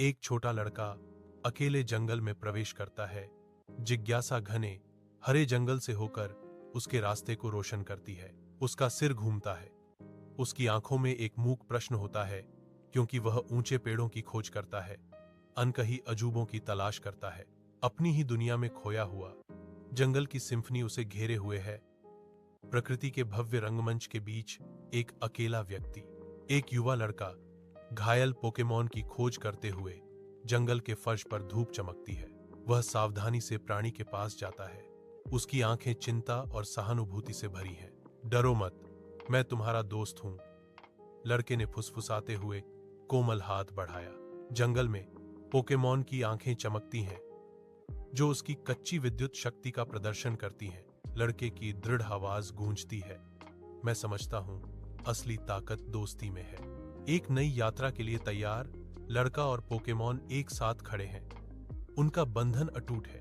एक छोटा लड़का अकेले जंगल में प्रवेश करता है। जिज्ञासा घने हरे जंगल से होकर उसके रास्ते को रोशन करती है। उसका सिर घूमता है। उसकी आंखों में एक मूक प्रश्न होता है, क्योंकि वह ऊंचे पेड़ों की खोज करता है, अनकही अजूबों की तलाश करता है, अपनी ही दुनिया में खोया हुआ। जंगल की सिम्फनी उसे घेरे हुए है। प्रकृति के भव्य रंगमंच के बीच एक अकेला व्यक्ति, एक युवा लड़का, घायल पोकेमॉन की खोज करते हुए जंगल के फर्श पर धूप चमकती है। वह सावधानी से प्राणी के पास जाता है। उसकी आंखें चिंता और सहानुभूति से भरी हैं। डरो मत, मैं तुम्हारा दोस्त हूं, लड़के ने फुसफुसाते हुए कोमल हाथ बढ़ाया। जंगल में पोकेमॉन की आंखें चमकती हैं, जो उसकी कच्ची विद्युत शक्ति का प्रदर्शन करती हैं। लड़के की दृढ़ आवाज गूंजती है, मैं समझता हूं, असली ताकत दोस्ती में है। एक नई यात्रा के लिए तैयार लड़का और पोकेमॉन एक साथ खड़े हैं। उनका बंधन अटूट है।